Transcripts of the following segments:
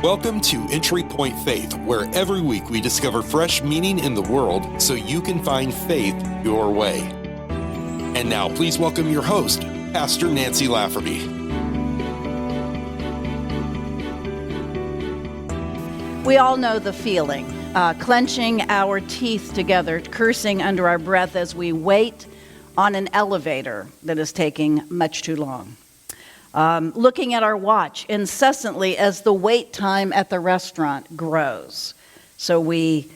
Welcome to Entry Point Faith, where every week we discover fresh meaning in the world so you can find faith your way. And now, please welcome your host, Pastor Nancy Lafferty. We all know the feeling, clenching our teeth together, cursing under our breath as we wait on an elevator that is taking much too long. Looking at our watch incessantly as the wait time at the restaurant grows. So we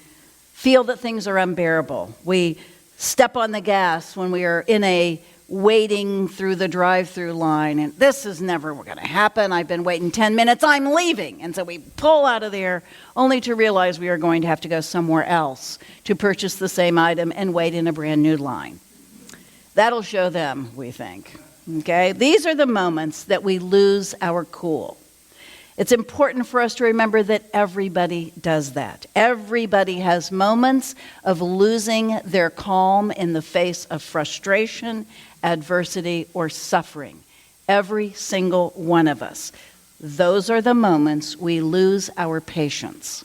feel that things are unbearable. We step on the gas when we are in a waiting through the drive-through line, and this is never going to happen. I've been waiting 10 minutes. I'm leaving. And so we pull out of there only to realize we are going to have to go somewhere else to purchase the same item and wait in a brand new line. That'll show them, we think. Okay, these are the moments that we lose our cool. It's important for us to remember that everybody does that. Everybody has moments of losing their calm in the face of frustration, adversity, or suffering. Every single one of us. Those are the moments we lose our patience.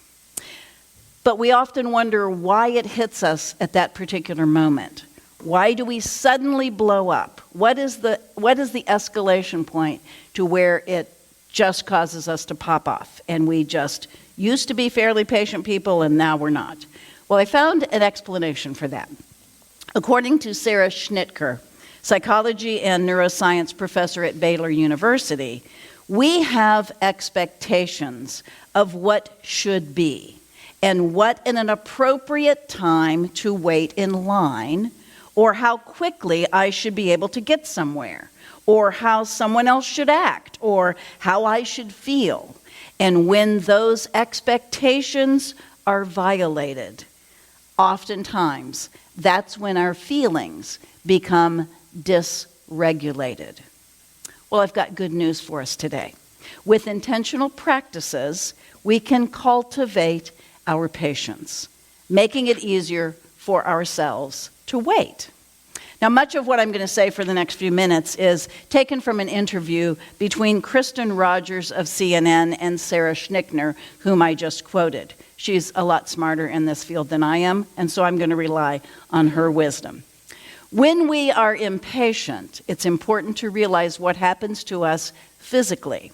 But we often wonder why it hits us at that particular moment. Why do we suddenly blow up? What is the escalation point to where it just causes us to pop off? And we just used to be fairly patient people and now we're not. Well, I found an explanation for that. According to Sarah Schnittker, psychology and neuroscience professor at Baylor University, we have expectations of what should be and what in an appropriate time to wait in line, or how quickly I should be able to get somewhere, or how someone else should act, or how I should feel. And when those expectations are violated, oftentimes that's when our feelings become dysregulated. Well, I've got good news for us today. With intentional practices, we can cultivate our patience, making it easier for ourselves to wait. Now, much of what I'm going to say for the next few minutes is taken from an interview between Kristen Rogers of CNN and Sarah Schnittker, whom I just quoted. She's a lot smarter in this field than I am, and so I'm going to rely on her wisdom. When we are impatient, it's important to realize what happens to us physically.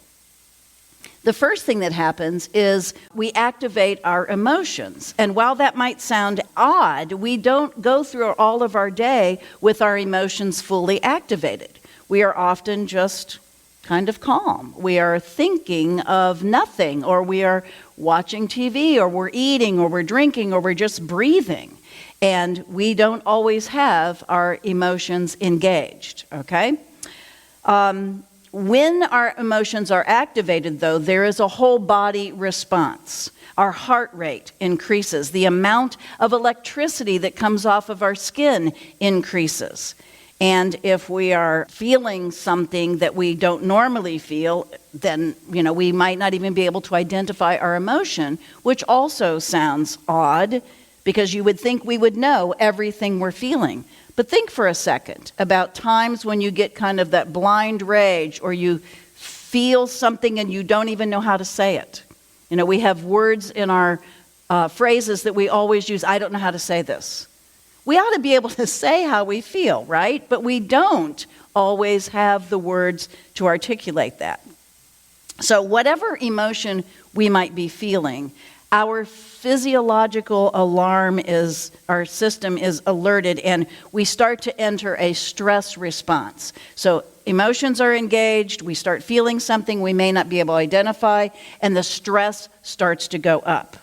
The first thing that happens is we activate our emotions. And while that might sound odd, we don't go through all of our day with our emotions fully activated. We are often just kind of calm. We are thinking of nothing, or we are watching TV, or we're eating, or we're drinking, or we're just breathing. And we don't always have our emotions engaged, okay? When our emotions are activated, though, there is a whole body response. Our heart rate increases. The amount of electricity that comes off of our skin increases. And if we are feeling something that we don't normally feel, then, we might not even be able to identify our emotion, which also sounds odd because you would think we would know everything we're feeling. But think for a second about times when you get kind of that blind rage, or you feel something and you don't even know how to say it. We have words in our phrases that we always use. I don't know how to say this. We ought to be able to say how we feel, right? But we don't always have the words to articulate that. So whatever emotion we might be feeling, our physiological alarm our system is alerted, and we start to enter a stress response. So emotions are engaged, we start feeling something we may not be able to identify, and the stress starts to go up.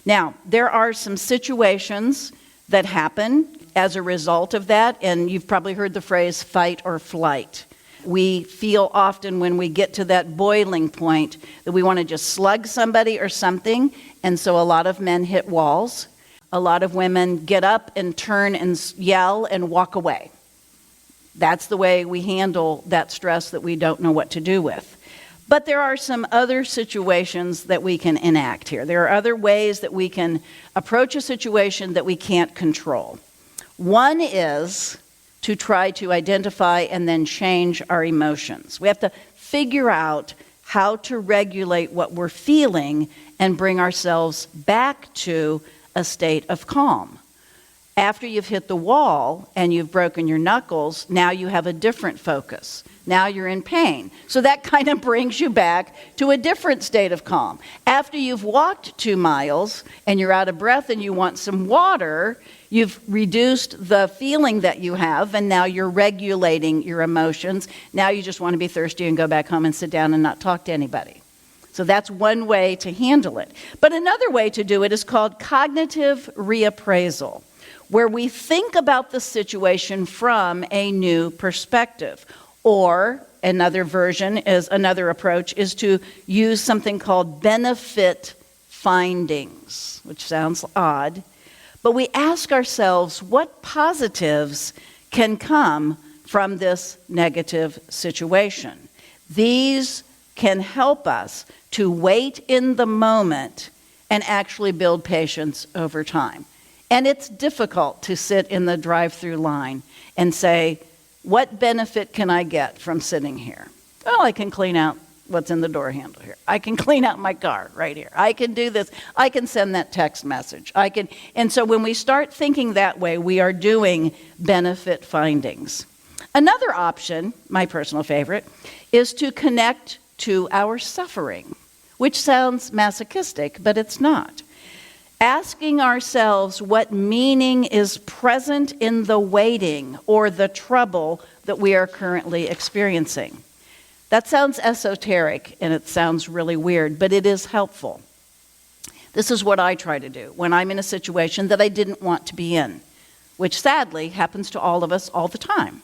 Now, there are some situations that happen as a result of that, and you've probably heard the phrase fight or flight. We feel often when we get to that boiling point that we want to just slug somebody or something, and so a lot of men hit walls. A lot of women get up and turn and yell and walk away. That's the way we handle that stress that we don't know what to do with. But there are some other situations that we can enact here. There are other ways that we can approach a situation that we can't control. One is to try to identify and then change our emotions. We have to figure out how to regulate what we're feeling and bring ourselves back to a state of calm. After you've hit the wall and you've broken your knuckles, now you have a different focus. Now you're in pain. So that kind of brings you back to a different state of calm. After you've walked 2 miles and you're out of breath and you want some water, you've reduced the feeling that you have, and now you're regulating your emotions. Now you just want to be thirsty and go back home and sit down and not talk to anybody. So that's one way to handle it. But another way to do it is called cognitive reappraisal, where we think about the situation from a new perspective. Or another approach is to use something called benefit findings, which sounds odd. But we ask ourselves what positives can come from this negative situation. These can help us to wait in the moment and actually build patience over time. And it's difficult to sit in the drive-through line and say, what benefit can I get from sitting here? Well, I can clean out what's in the door handle here. I can clean out my car right here. I can do this. I can send that text message. And so when we start thinking that way, we are doing benefit findings. Another option, my personal favorite, is to connect to our suffering, which sounds masochistic, but it's not. Asking ourselves what meaning is present in the waiting or the trouble that we are currently experiencing. That sounds esoteric and it sounds really weird, but it is helpful. This is what I try to do when I'm in a situation that I didn't want to be in, which sadly happens to all of us all the time.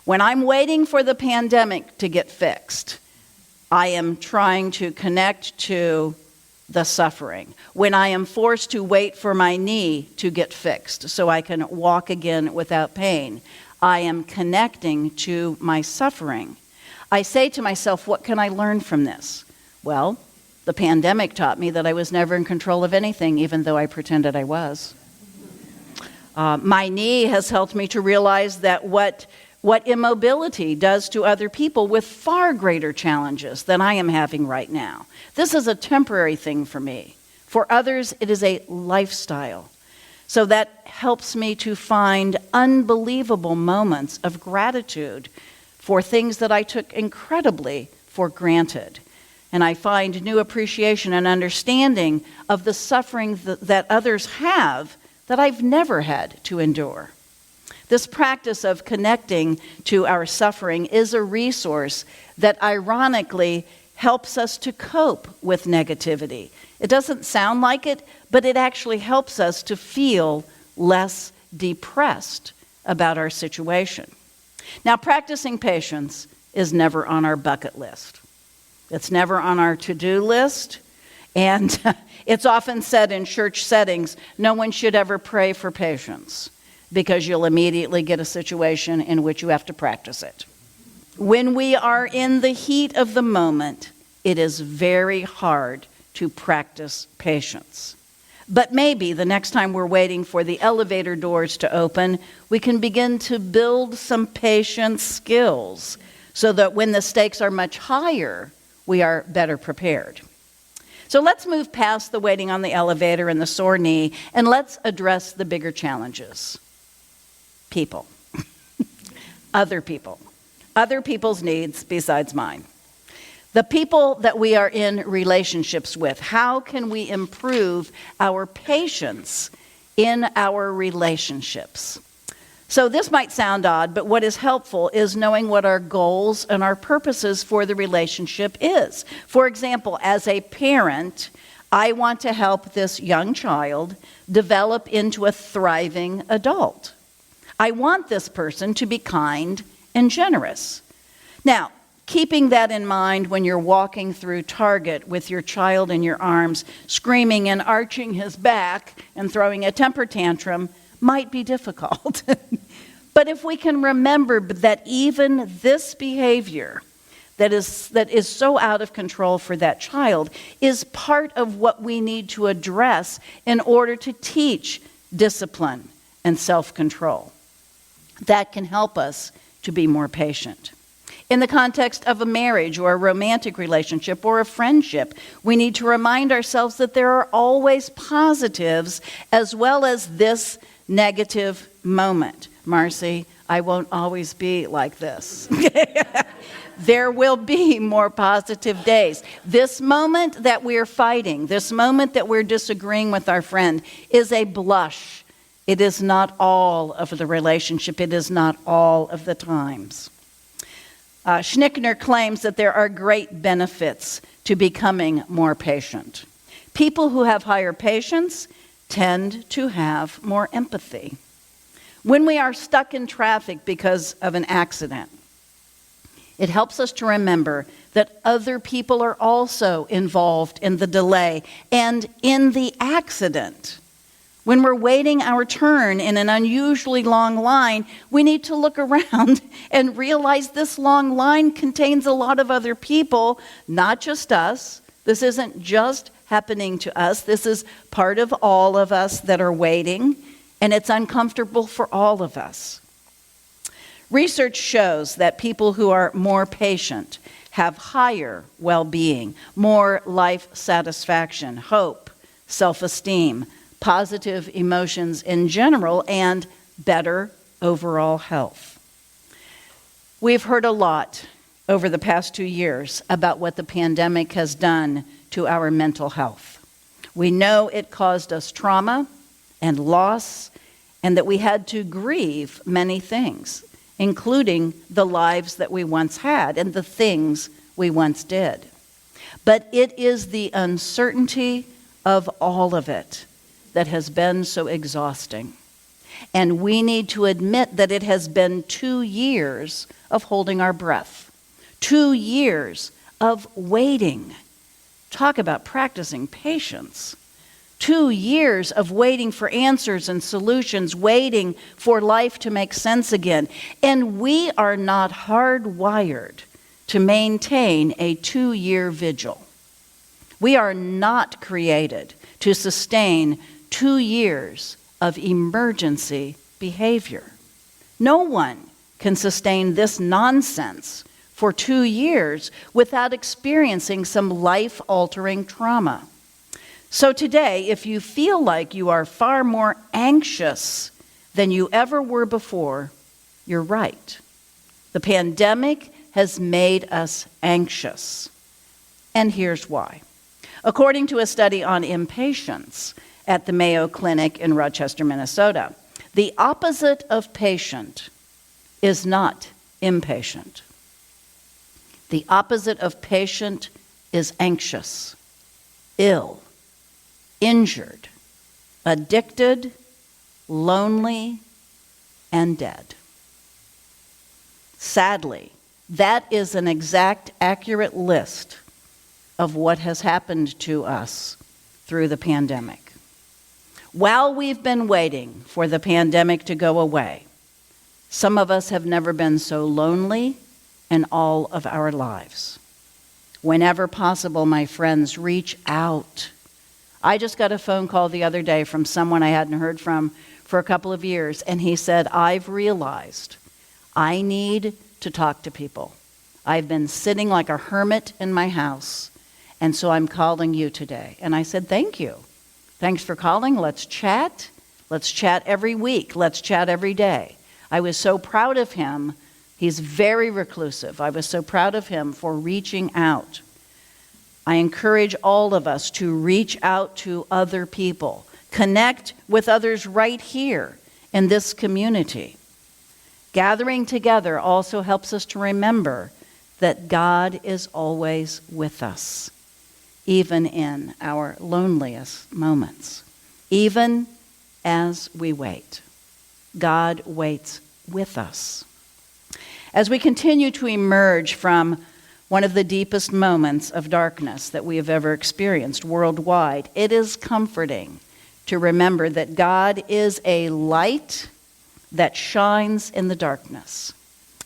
When I'm waiting for the pandemic to get fixed, I am trying to connect to the suffering. When I am forced to wait for my knee to get fixed so I can walk again without pain, I am connecting to my suffering. I say to myself, what can I learn from this? Well, the pandemic taught me that I was never in control of anything, even though I pretended I was. My knee has helped me to realize that what immobility does to other people with far greater challenges than I am having right now. This is a temporary thing for me. For others, it is a lifestyle. So that helps me to find unbelievable moments of gratitude for things that I took incredibly for granted. And I find new appreciation and understanding of the suffering that others have that I've never had to endure. This practice of connecting to our suffering is a resource that ironically helps us to cope with negativity. It doesn't sound like it, but it actually helps us to feel less depressed about our situation. Now, practicing patience is never on our bucket list. It's never on our to-do list. And it's often said in church settings, no one should ever pray for patience, because you'll immediately get a situation in which you have to practice it. When we are in the heat of the moment, it is very hard to practice patience. But maybe the next time we're waiting for the elevator doors to open, we can begin to build some patience skills so that when the stakes are much higher, we are better prepared. So let's move past the waiting on the elevator and the sore knee, and let's address the bigger challenges. People. Other people. Other people's needs besides mine. The people that we are in relationships with. How can we improve our patience in our relationships? So this might sound odd, but what is helpful is knowing what our goals and our purposes for the relationship is. For example, as a parent, I want to help this young child develop into a thriving adult. I want this person to be kind and generous. Now, keeping that in mind when you're walking through Target with your child in your arms, screaming and arching his back and throwing a temper tantrum might be difficult. But if we can remember that even this behavior that is so out of control for that child is part of what we need to address in order to teach discipline and self-control. That can help us to be more patient. In the context of a marriage or a romantic relationship or a friendship, we need to remind ourselves that there are always positives as well as this negative moment. Marcy, I won't always be like this. There will be more positive days. This moment that we're fighting, this moment that we're disagreeing with our friend is a blush. It is not all of the relationship. It is not all of the times. Schnickner claims that there are great benefits to becoming more patient. People who have higher patience tend to have more empathy. When we are stuck in traffic because of an accident, it helps us to remember that other people are also involved in the delay and in the accident. When we're waiting our turn in an unusually long line, we need to look around and realize this long line contains a lot of other people, not just us. This isn't just happening to us. This is part of all of us that are waiting, and it's uncomfortable for all of us. Research shows that people who are more patient have higher well-being, more life satisfaction, hope, self-esteem, positive emotions in general, and better overall health. We've heard a lot over the past 2 years about what the pandemic has done to our mental health. We know it caused us trauma and loss, and that we had to grieve many things, including the lives that we once had and the things we once did. But it is the uncertainty of all of it that has been so exhausting. And we need to admit that it has been 2 years of holding our breath, 2 years of waiting. Talk about practicing patience. 2 years of waiting for answers and solutions, waiting for life to make sense again. And we are not hardwired to maintain a 2-year vigil. We are not created to sustain 2 years of emergency behavior. No one can sustain this nonsense for 2 years without experiencing some life-altering trauma. So today, if you feel like you are far more anxious than you ever were before, you're right. The pandemic has made us anxious. And here's why. According to a study on impatience at the Mayo Clinic in Rochester, Minnesota, the opposite of patient is not impatient. The opposite of patient is anxious, ill, injured, addicted, lonely, and dead. Sadly, that is an exact, accurate list of what has happened to us through the pandemic. While we've been waiting for the pandemic to go away, some of us have never been so lonely in all of our lives. Whenever possible, my friends, reach out. I just got a phone call the other day from someone I hadn't heard from for a couple of years, and he said, I've realized I need to talk to people. I've been sitting like a hermit in my house, and so I'm calling you today. And I said, thank you. Thanks for calling. Let's chat. Let's chat every week. Let's chat every day. I was so proud of him. He's very reclusive. I was so proud of him for reaching out. I encourage all of us to reach out to other people. Connect with others right here in this community. Gathering together also helps us to remember that God is always with us, even in our loneliest moments, even as we wait. God waits with us. As we continue to emerge from one of the deepest moments of darkness that we have ever experienced worldwide, it is comforting to remember that God is a light that shines in the darkness,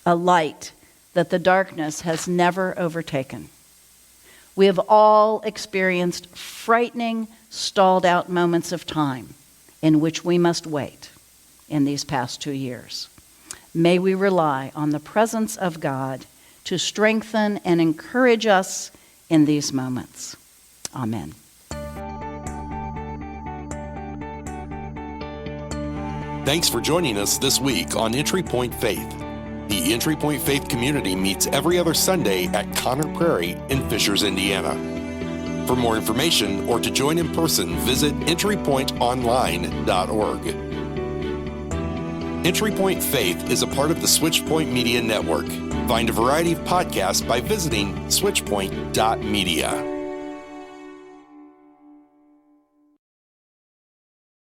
a light that the darkness has never overtaken. We have all experienced frightening, stalled-out moments of time in which we must wait in these past 2 years. May we rely on the presence of God to strengthen and encourage us in these moments. Amen. Thanks for joining us this week on Entry Point Faith. The Entry Point Faith community meets every other Sunday at Conner Prairie in Fishers, Indiana. For more information or to join in person, visit entrypointonline.org. Entry Point Faith is a part of the Switchpoint Media Network. Find a variety of podcasts by visiting switchpoint.media.